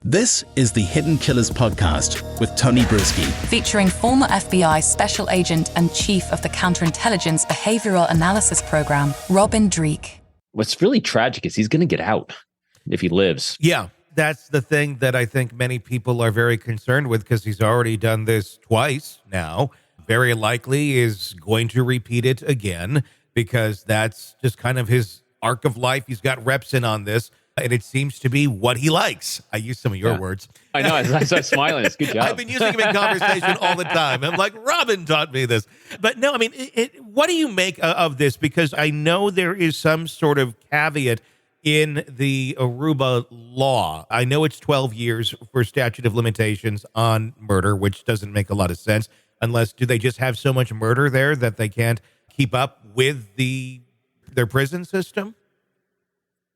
This is the Hidden Killers podcast with Tony Brueski. Featuring former FBI Special Agent and Chief of the Counterintelligence Behavioral Analysis Program, Robin Dreeke. What's really tragic is he's going to get out if he lives. Yeah, that's the thing that I think many people are very concerned with, because he's already done this twice now. Very likely is going to repeat it again, because that's just kind of his arc of life. He's got reps in on this, and it seems to be what he likes. I use some of your words. I know. I started smiling. It's a good job. I've been using them in conversation all the time. I'm like, Robin taught me this. But no, I mean, what do you make of this? Because I know there is some sort of caveat in the Aruba law. I know it's 12 years for statute of limitations on murder, which doesn't make a lot of sense. Unless, do they just have so much murder there that they can't keep up with their prison system?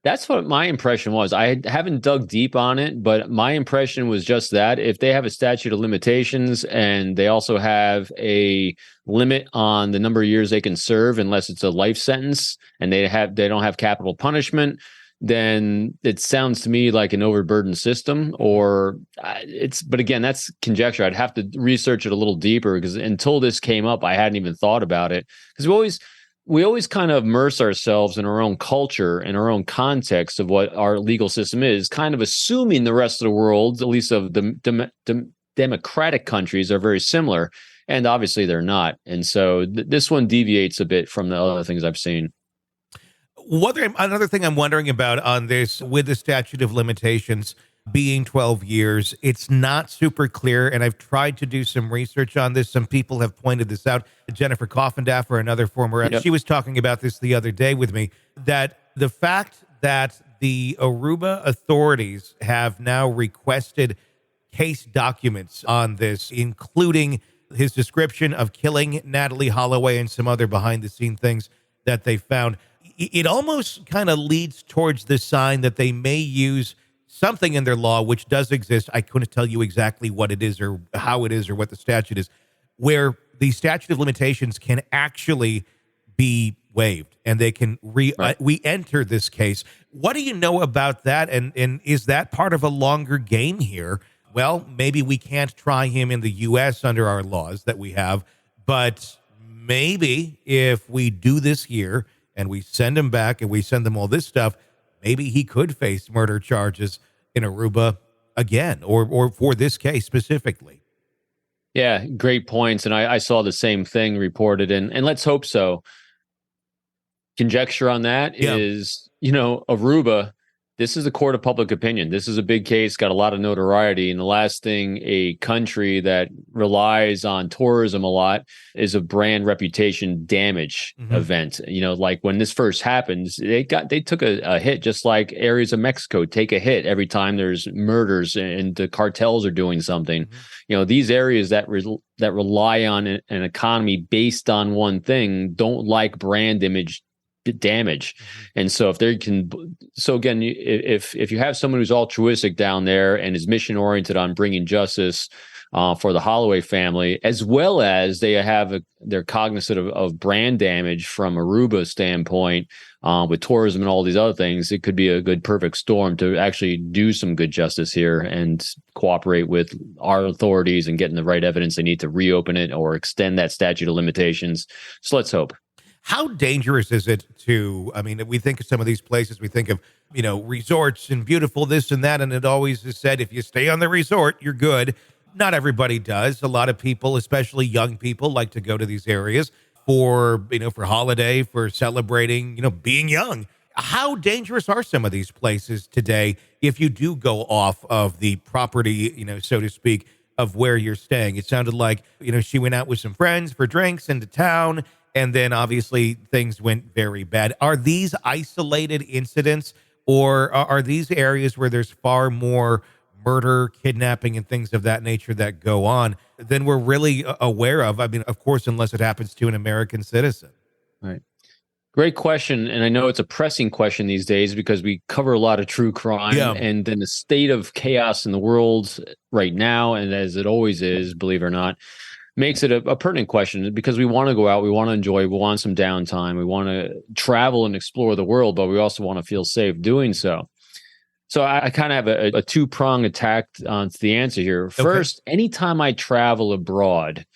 That's what my impression was. I haven't dug deep on it, but my impression was just that if they have a statute of limitations and they also have a limit on the number of years they can serve, unless it's a life sentence, and they don't have capital punishment, then it sounds to me like an overburdened system. But again, that's conjecture. I'd have to research it a little deeper, because until this came up, I hadn't even thought about it. Because we always kind of immerse ourselves in our own culture and our own context of what our legal system is, kind of assuming the rest of the world, at least of the democratic countries, are very similar. And obviously they're not. And so this one deviates a bit from the other things I've seen. Another thing I'm wondering about on this, with the statute of limitations being 12 years, it's not super clear, and I've tried to do some research on this. Some people have pointed this out. Jennifer Coffindaffer, another former rep, she was talking about this the other day with me, that the fact that the Aruba authorities have now requested case documents on this, including his description of killing Natalee Holloway and some other behind-the-scene things that they found, it almost kind of leads towards the sign that they may use something in their law, which does exist. I couldn't tell you exactly what it is or how it is or what the statute is, where the statute of limitations can actually be waived and they can re-enter this case. What do you know about that? And is that part of a longer game here? Well, maybe we can't try him in the U.S. under our laws that we have, but maybe if we do this here and we send him back and we send them all this stuff, maybe he could face murder charges in Aruba again, or for this case specifically. Yeah, great points. And I saw the same thing reported, and let's hope so. Conjecture on that is, Aruba, this is a court of public opinion. This is a big case, got a lot of notoriety. And the last thing a country that relies on tourism a lot is a brand reputation damage event. Like when this first happens, they took a hit, just like areas of Mexico take a hit every time there's murders and the cartels are doing something. These areas that rely on an economy based on one thing don't like brand image damage. And so if you have someone who's altruistic down there and is mission oriented on bringing justice for the Holloway family, as well as they're cognizant of brand damage from Aruba standpoint, with tourism and all these other things, it could be a good perfect storm to actually do some good justice here and cooperate with our authorities and getting the right evidence they need to reopen it or extend that statute of limitations. So let's hope. How dangerous is it we think of some of these places, we think of, resorts and beautiful this and that, and it always is said, if you stay on the resort, you're good. Not everybody does. A lot of people, especially young people, like to go to these areas for holiday, for celebrating, being young. How dangerous are some of these places today if you do go off of the property, so to speak, of where you're staying? It sounded like, she went out with some friends for drinks into town, and then obviously things went very bad. Are these isolated incidents, or are these areas where there's far more murder, kidnapping, and things of that nature that go on than we're really aware of? Of course, unless it happens to an American citizen. Right. Great question. And I know it's a pressing question these days because we cover a lot of true crime and then the state of chaos in the world right now, and as it always is, believe it or not, makes it a pertinent question, because we want to go out, we want to enjoy, we want some downtime, we want to travel and explore the world, but we also want to feel safe doing so. So I kind of have a two-pronged attack on the answer here. First, anytime I travel abroad,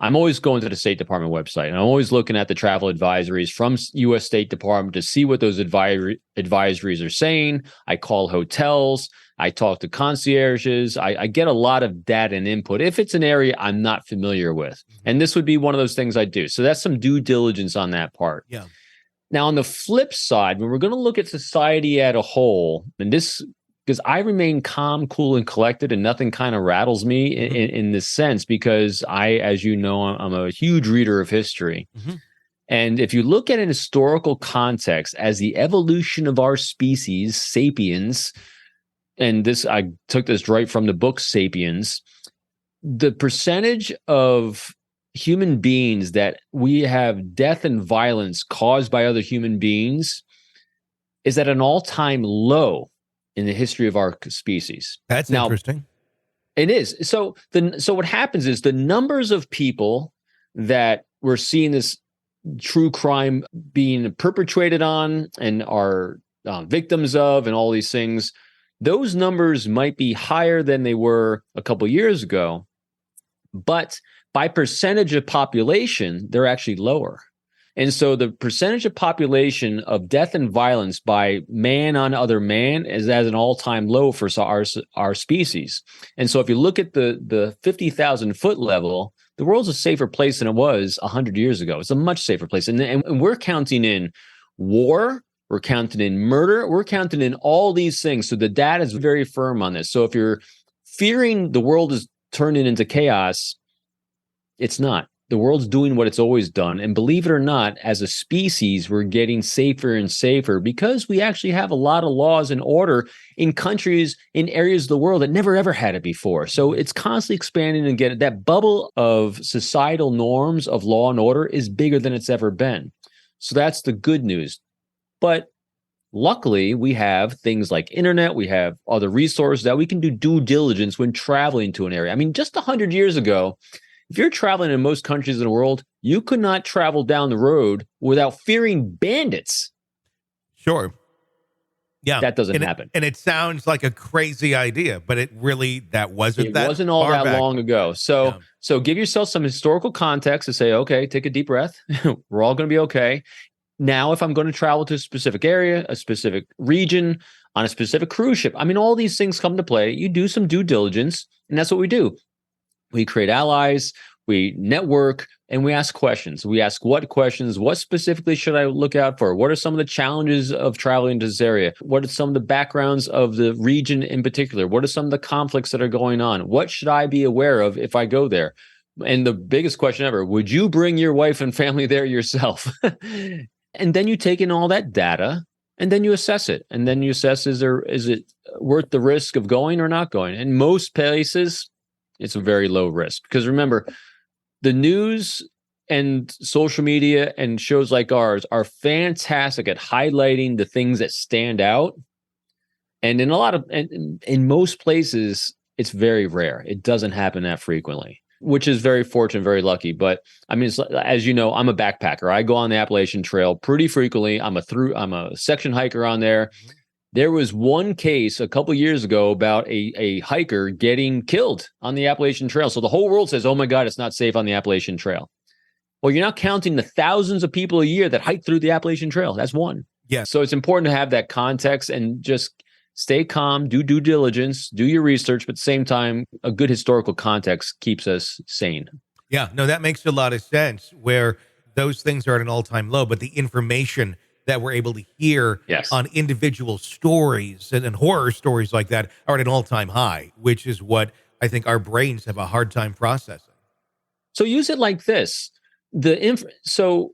I'm always going to the State Department website, and I'm always looking at the travel advisories from U.S. State Department to see what those advisories are saying. I call hotels. I talk to concierges. I get a lot of data and input if it's an area I'm not familiar with. And this would be one of those things I do. So that's some due diligence on that part. Yeah. Now, on the flip side, when we're going to look at society as a whole, and this, because I remain calm, cool, and collected, and nothing kind of rattles me in this sense, because as you know, I'm a huge reader of history. And if you look at an historical context as the evolution of our species, sapiens, and this, I took this right from the book Sapiens, the percentage of human beings that we have death and violence caused by other human beings is at an all-time low in the history of our species. That's interesting. It is. So what happens is the numbers of people that we're seeing this true crime being perpetrated on and are victims of and all these things, those numbers might be higher than they were a couple years ago, but by percentage of population, they're actually lower. And so the percentage of population of death and violence by man on other man is at an all-time low for our species. And so if you look at the 50,000 foot level, the world's a safer place than it was 100 years ago. It's a much safer place. And we're counting in war, we're counting in murder, we're counting in all these things. So the data is very firm on this. So if you're fearing the world is turning into chaos, it's not. The world's doing what it's always done. And believe it or not, as a species, we're getting safer and safer because we actually have a lot of laws and order in countries, in areas of the world that never, ever had it before. So it's constantly expanding and getting that bubble of societal norms of law and order is bigger than it's ever been. So that's the good news. But luckily, we have things like internet, we have other resources that we can do due diligence when traveling to an area. I mean, just 100 years ago, if you're traveling in most countries in the world, you could not travel down the road without fearing bandits. Sure. Yeah. That doesn't happen. And it sounds like a crazy idea, but it wasn't all that back. long ago. So give yourself some historical context to say, okay, take a deep breath. We're all going to be okay. Now, if I'm going to travel to a specific area, a specific region, on a specific cruise ship, I mean, all these things come to play. You do some due diligence, and that's what we do. We create allies, we network, and we ask questions. We ask what questions, what specifically should I look out for? What are some of the challenges of traveling to this area? What are some of the backgrounds of the region in particular? What are some of the conflicts that are going on? What should I be aware of if I go there? And the biggest question ever, would you bring your wife and family there yourself? And then you take in all that data, and then you assess it. And then you assess, is it worth the risk of going or not going? In most places, it's a very low risk. Because remember, the news and social media and shows like ours are fantastic at highlighting the things that stand out. And in most places, it's very rare. It doesn't happen that frequently, which is very fortunate, very lucky. But I mean, as you know, I'm a backpacker. I go on the Appalachian Trail pretty frequently. I'm a section hiker on there. There was one case a couple years ago about a hiker getting killed on the Appalachian Trail. So the whole world says, oh my God, it's not safe on the Appalachian Trail. Well, you're not counting the thousands of people a year that hike through the Appalachian Trail. That's one. Yeah. So it's important to have that context and just stay calm, do due diligence, do your research, but at the same time, a good historical context keeps us sane. Yeah, no, that makes a lot of sense where those things are at an all-time low, but the information that we're able to hear on individual stories and horror stories like that are at an all-time high, which is what I think our brains have a hard time processing. So use it like this. So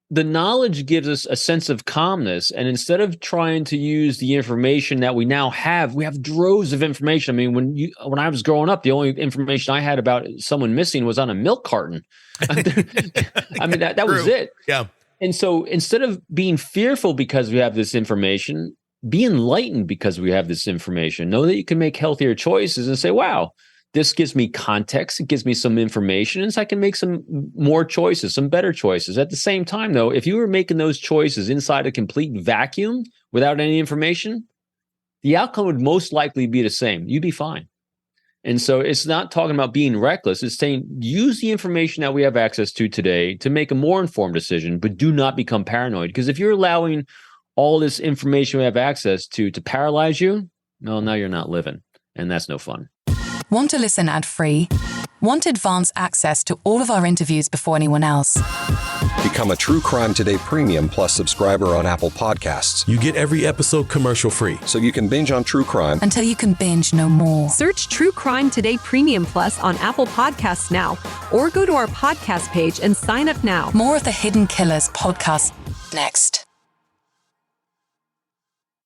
the knowledge gives us a sense of calmness. And instead of trying to use the information that we now have, we have droves of information. I mean, when I was growing up, the only information I had about someone missing was on a milk carton. I mean, that was it. Yeah. And so instead of being fearful because we have this information, be enlightened because we have this information. Know that you can make healthier choices and say, wow, this gives me context. It gives me some information, and so I can make some more choices, some better choices. At the same time, though, if you were making those choices inside a complete vacuum without any information, the outcome would most likely be the same. You'd be fine. And so it's not talking about being reckless. It's saying use the information that we have access to today to make a more informed decision, but do not become paranoid. Because if you're allowing all this information we have access to paralyze you, well, now you're not living. And that's no fun. Want to listen ad-free? Want advanced access to all of our interviews before anyone else? Become a True Crime Today Premium Plus subscriber on Apple Podcasts. You get every episode commercial-free. So you can binge on true crime until you can binge no more. Search True Crime Today Premium Plus on Apple Podcasts now, or go to our podcast page and sign up now. More of the Hidden Killers podcast next.